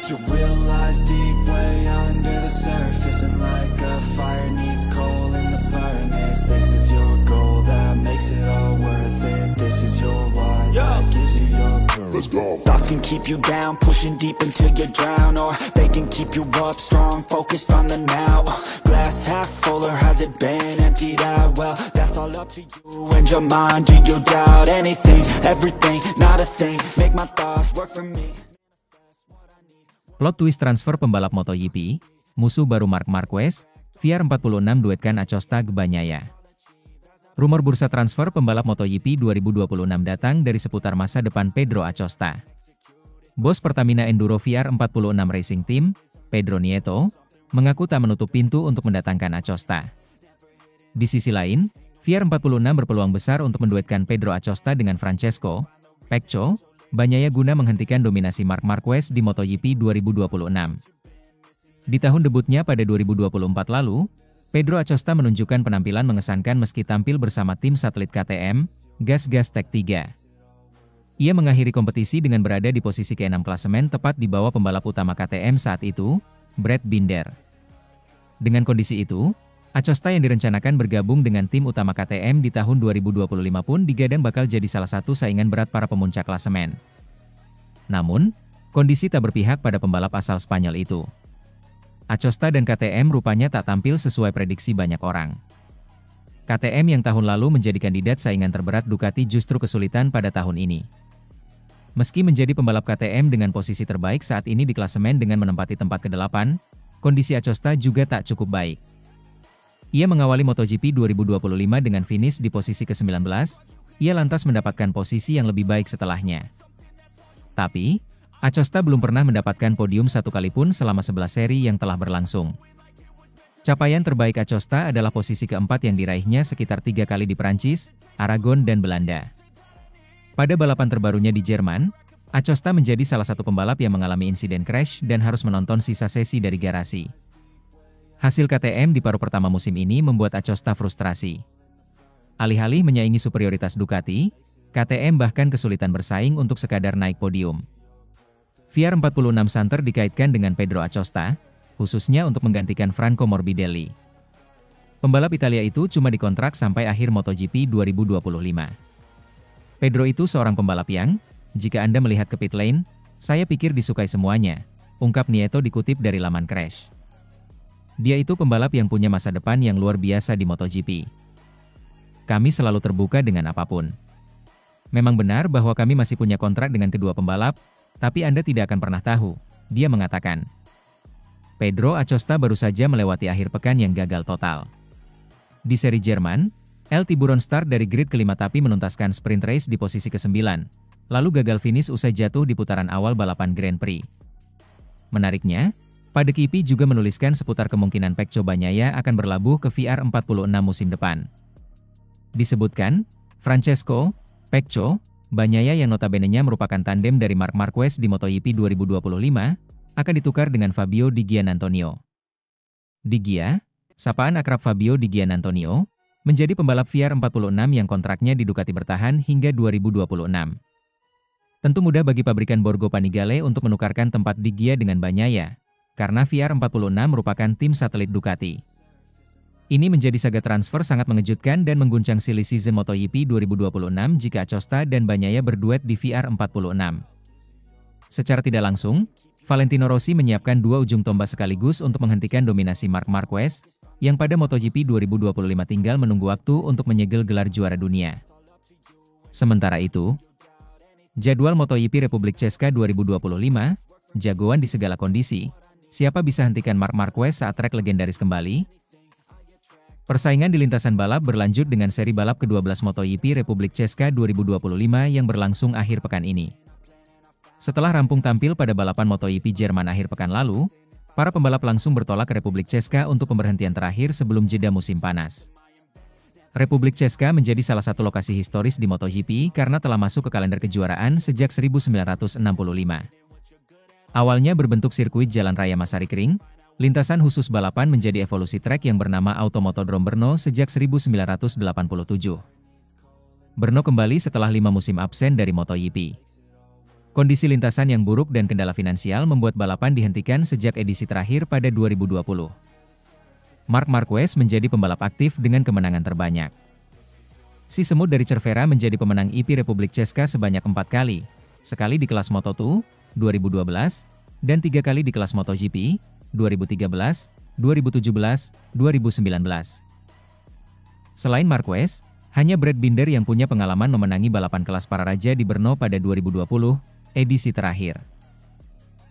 You realize deep way under the surface, and like a fire needs coal in the furnace. This is your goal that makes it all worth it. This is your why that gives you your purpose. Let's go. Thoughts can keep you down, pushing deep until you drown, or they can keep you up strong, focused on the now. Glass half full, or has it been emptied out? Well, that's all up to you and your mind. Do you doubt anything, everything, not a thing? Make my thoughts work for me. Plot twist transfer pembalap MotoGP, musuh baru Marc Marquez, VR46 duetkan Acosta Bagnaia. Rumor bursa transfer pembalap MotoGP 2026 datang dari seputar masa depan Pedro Acosta. Bos Pertamina Enduro VR46 Racing Team, Pedro Nieto, mengaku tak menutup pintu untuk mendatangkan Acosta. Di sisi lain, VR46 berpeluang besar untuk menduetkan Pedro Acosta dengan Francesco Pecco Bagnaia guna menghentikan dominasi Marc Marquez di MotoGP 2026. Di tahun debutnya pada 2024 lalu, Pedro Acosta menunjukkan penampilan mengesankan meski tampil bersama tim satelit KTM, Gas Gas Tech 3. Ia mengakhiri kompetisi dengan berada di posisi ke-6 klasemen tepat di bawah pembalap utama KTM saat itu, Brad Binder. Dengan kondisi itu, Acosta yang direncanakan bergabung dengan tim utama KTM di tahun 2025 pun digadang bakal jadi salah satu saingan berat para pemuncak klasemen. Namun, kondisi tak berpihak pada pembalap asal Spanyol itu. Acosta dan KTM rupanya tak tampil sesuai prediksi banyak orang. KTM yang tahun lalu menjadi kandidat saingan terberat Ducati justru kesulitan pada tahun ini. Meski menjadi pembalap KTM dengan posisi terbaik saat ini di klasemen dengan menempati tempat ke-8, kondisi Acosta juga tak cukup baik. Ia mengawali MotoGP 2025 dengan finish di posisi ke-19, ia lantas mendapatkan posisi yang lebih baik setelahnya. Tapi, Acosta belum pernah mendapatkan podium satu kali pun selama 11 seri yang telah berlangsung. Capaian terbaik Acosta adalah posisi keempat yang diraihnya sekitar 3 kali di Prancis, Aragon dan Belanda. Pada balapan terbarunya di Jerman, Acosta menjadi salah satu pembalap yang mengalami insiden crash dan harus menonton sisa sesi dari garasi. Hasil KTM di paruh pertama musim ini membuat Acosta frustrasi. Alih-alih menyaingi superioritas Ducati, KTM bahkan kesulitan bersaing untuk sekadar naik podium. VR46 santer dikaitkan dengan Pedro Acosta, khususnya untuk menggantikan Franco Morbidelli. Pembalap Italia itu cuma dikontrak sampai akhir MotoGP 2025. Pedro itu seorang pembalap yang, jika Anda melihat ke pit lane, saya pikir disukai semuanya, ungkap Nieto dikutip dari laman Crash. Dia itu pembalap yang punya masa depan yang luar biasa di MotoGP. Kami selalu terbuka dengan apapun. Memang benar bahwa kami masih punya kontrak dengan kedua pembalap, tapi Anda tidak akan pernah tahu, dia mengatakan. Pedro Acosta baru saja melewati akhir pekan yang gagal total. Di seri Jerman, El Tiburon start dari grid kelima tapi menuntaskan sprint race di posisi ke-9, lalu gagal finish usai jatuh di putaran awal balapan Grand Prix. Menariknya, Padekipi juga menuliskan seputar kemungkinan Pecco Bagnaia akan berlabuh ke VR46 musim depan. Disebutkan, Francesco Pecco Bagnaia yang notabene-nya merupakan tandem dari Marc Marquez di MotoGP 2025, akan ditukar dengan Fabio Di Giannantonio. Di Gia, sapaan akrab Fabio Di Giannantonio, menjadi pembalap VR46 yang kontraknya di Ducati bertahan hingga 2026. Tentu mudah bagi pabrikan Borgo Panigale untuk menukarkan tempat Di Gia dengan Bagnaia, karena VR46 merupakan tim satelit Ducati. Ini menjadi saga transfer sangat mengejutkan dan mengguncang silly season MotoGP 2026 jika Acosta dan Bagnaia berduet di VR46. Secara tidak langsung, Valentino Rossi menyiapkan dua ujung tombak sekaligus untuk menghentikan dominasi Marc Marquez, yang pada MotoGP 2025 tinggal menunggu waktu untuk menyegel gelar juara dunia. Sementara itu, jadwal MotoGP Republik Ceska 2025, jagoan di segala kondisi, siapa bisa hentikan Marc Marquez saat trek legendaris kembali? Persaingan di lintasan balap berlanjut dengan seri balap ke-12 MotoGP Republik Ceska 2025 yang berlangsung akhir pekan ini. Setelah rampung tampil pada balapan MotoGP Jerman akhir pekan lalu, para pembalap langsung bertolak ke Republik Ceska untuk pemberhentian terakhir sebelum jeda musim panas. Republik Ceska menjadi salah satu lokasi historis di MotoGP karena telah masuk ke kalender kejuaraan sejak 1965. Awalnya berbentuk sirkuit jalan raya Masaryk Ring, lintasan khusus balapan menjadi evolusi trek yang bernama Automotodrome Brno sejak 1987. Brno kembali setelah 5 musim absen dari MotoGP. Kondisi lintasan yang buruk dan kendala finansial membuat balapan dihentikan sejak edisi terakhir pada 2020. Marc Marquez menjadi pembalap aktif dengan kemenangan terbanyak. Si semut dari Cervera menjadi pemenang IP Republik Česka sebanyak 4 kali, sekali di kelas Moto2, 2012, dan 3 kali di kelas MotoGP, 2013, 2017, 2019. Selain Marquez, hanya Brad Binder yang punya pengalaman memenangi balapan kelas para raja di Brno pada 2020, edisi terakhir.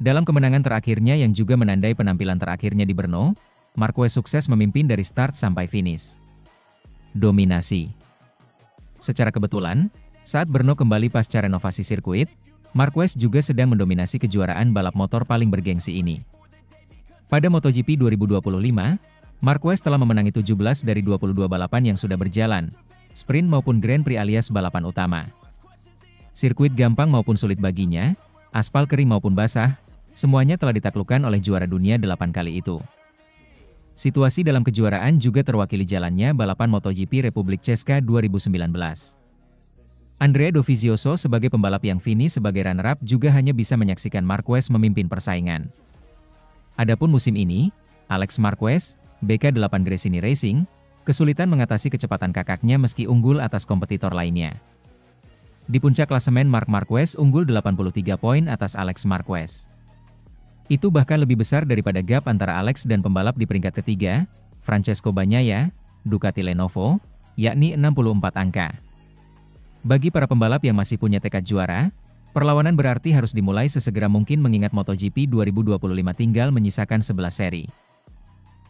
Dalam kemenangan terakhirnya yang juga menandai penampilan terakhirnya di Brno, Marquez sukses memimpin dari start sampai finish. Dominasi. Secara kebetulan, saat Brno kembali pasca renovasi sirkuit, Marquez juga sedang mendominasi kejuaraan balap motor paling bergengsi ini. Pada MotoGP 2025, Marquez telah memenangi 17 dari 22 balapan yang sudah berjalan, sprint maupun Grand Prix alias balapan utama. Sirkuit gampang maupun sulit baginya, aspal kering maupun basah, semuanya telah ditaklukkan oleh juara dunia 8 kali itu. Situasi dalam kejuaraan juga terwakili jalannya balapan MotoGP Republik Česka 2019. Andrea Dovizioso sebagai pembalap yang finish sebagai runner-up juga hanya bisa menyaksikan Marquez memimpin persaingan. Adapun musim ini, Alex Marquez, BK8 Gresini Racing, kesulitan mengatasi kecepatan kakaknya meski unggul atas kompetitor lainnya. Di puncak klasemen Marc Marquez unggul 83 poin atas Alex Marquez. Itu bahkan lebih besar daripada gap antara Alex dan pembalap di peringkat ketiga, Francesco Bagnaia, Ducati Lenovo, yakni 64 angka. Bagi para pembalap yang masih punya tekad juara, perlawanan berarti harus dimulai sesegera mungkin mengingat MotoGP 2025 tinggal menyisakan 11 seri.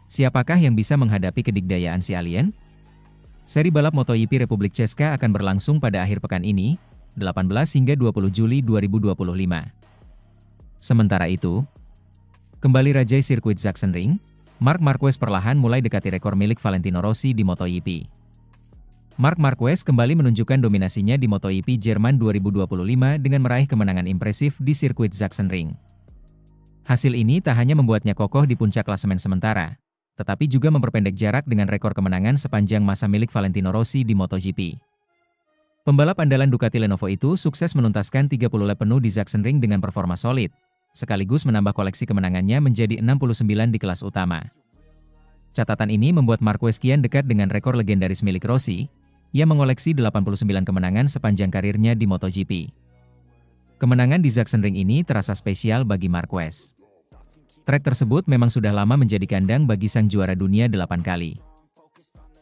Siapakah yang bisa menghadapi kedikdayaan si alien? Seri balap MotoGP Republik Česka akan berlangsung pada akhir pekan ini, 18 hingga 20 Juli 2025. Sementara itu, kembali rajai sirkuit Sachsenring, Marc Marquez perlahan mulai dekati rekor milik Valentino Rossi di MotoGP. Marc Marquez kembali menunjukkan dominasinya di MotoGP Jerman 2025 dengan meraih kemenangan impresif di sirkuit Sachsenring. Hasil ini tak hanya membuatnya kokoh di puncak klasemen sementara, tetapi juga memperpendek jarak dengan rekor kemenangan sepanjang masa milik Valentino Rossi di MotoGP. Pembalap andalan Ducati Lenovo itu sukses menuntaskan 30 lap penuh di Sachsenring dengan performa solid, sekaligus menambah koleksi kemenangannya menjadi 69 di kelas utama. Catatan ini membuat Marquez kian dekat dengan rekor legendaris milik Rossi, yang mengoleksi 89 kemenangan sepanjang karirnya di MotoGP. Kemenangan di Sachsenring ini terasa spesial bagi Marquez. Trek tersebut memang sudah lama menjadi kandang bagi sang juara dunia 8 kali.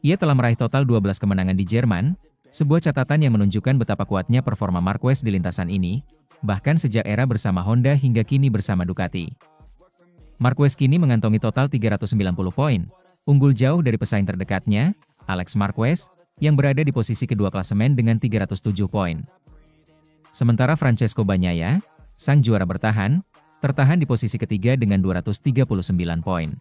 Ia telah meraih total 12 kemenangan di Jerman, sebuah catatan yang menunjukkan betapa kuatnya performa Marquez di lintasan ini, bahkan sejak era bersama Honda hingga kini bersama Ducati. Marquez kini mengantongi total 390 poin, unggul jauh dari pesaing terdekatnya, Alex Marquez, yang berada di posisi kedua klasemen dengan 307 poin. Sementara Francesco Bagnaia, sang juara bertahan, tertahan di posisi ketiga dengan 239 poin.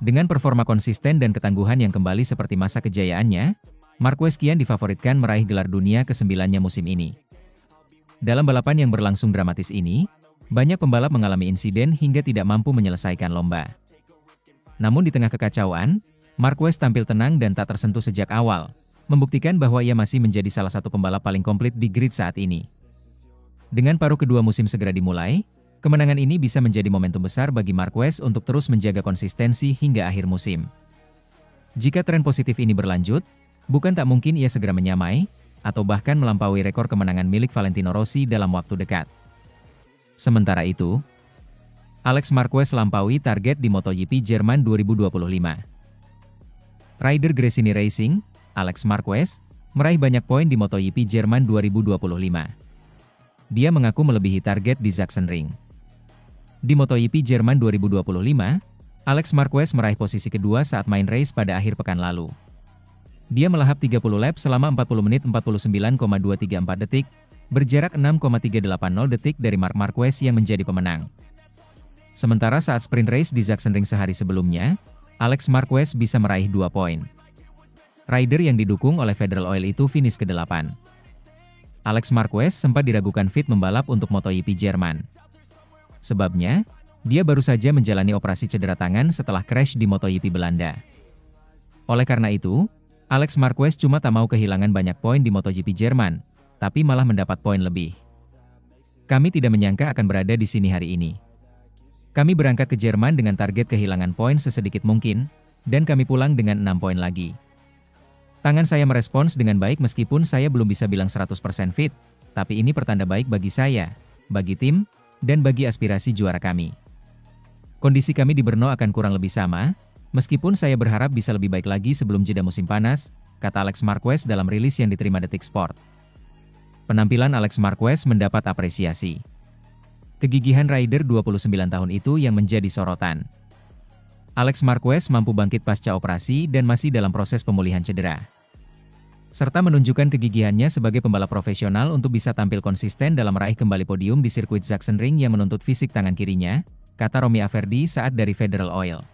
Dengan performa konsisten dan ketangguhan yang kembali seperti masa kejayaannya, Marquez kian difavoritkan meraih gelar dunia ke-9-nya musim ini. Dalam balapan yang berlangsung dramatis ini, banyak pembalap mengalami insiden hingga tidak mampu menyelesaikan lomba. Namun di tengah kekacauan, Marquez tampil tenang dan tak tersentuh sejak awal, membuktikan bahwa ia masih menjadi salah satu pembalap paling komplit di grid saat ini. Dengan paruh kedua musim segera dimulai, kemenangan ini bisa menjadi momentum besar bagi Marquez untuk terus menjaga konsistensi hingga akhir musim. Jika tren positif ini berlanjut, bukan tak mungkin ia segera menyamai, atau bahkan melampaui rekor kemenangan milik Valentino Rossi dalam waktu dekat. Sementara itu, Alex Marquez lampaui target di MotoGP Jerman 2025. Rider Gresini Racing, Alex Marquez, meraih banyak poin di MotoGP Jerman 2025. Dia mengaku melebihi target di Sachsenring. Di MotoGP Jerman 2025, Alex Marquez meraih posisi kedua saat main race pada akhir pekan lalu. Dia melahap 30 lap selama 40 menit 49,234 detik, berjarak 6,380 detik dari Marc Marquez yang menjadi pemenang. Sementara saat sprint race di Sachsenring sehari sebelumnya, Alex Marquez bisa meraih 2 poin. Rider yang didukung oleh Federal Oil itu finish ke-8. Alex Marquez sempat diragukan fit membalap untuk MotoGP Jerman. Sebabnya, dia baru saja menjalani operasi cedera tangan setelah crash di MotoGP Belanda. Oleh karena itu, Alex Marquez cuma tak mau kehilangan banyak poin di MotoGP Jerman, tapi malah mendapat poin lebih. Kami tidak menyangka akan berada di sini hari ini. Kami berangkat ke Jerman dengan target kehilangan poin sesedikit mungkin, dan kami pulang dengan 6 poin lagi. Tangan saya merespons dengan baik meskipun saya belum bisa bilang 100% fit, tapi ini pertanda baik bagi saya, bagi tim, dan bagi aspirasi juara kami. Kondisi kami di Brno akan kurang lebih sama, meskipun saya berharap bisa lebih baik lagi sebelum jeda musim panas, kata Alex Marquez dalam rilis yang diterima Detik Sport. Penampilan Alex Marquez mendapat apresiasi. Kegigihan rider 29 tahun itu yang menjadi sorotan. Alex Marquez mampu bangkit pasca operasi dan masih dalam proses pemulihan cedera. Serta menunjukkan kegigihannya sebagai pembalap profesional untuk bisa tampil konsisten dalam meraih kembali podium di sirkuit Sachsenring yang menuntut fisik tangan kirinya, kata Romy Averdi saat dari Federal Oil.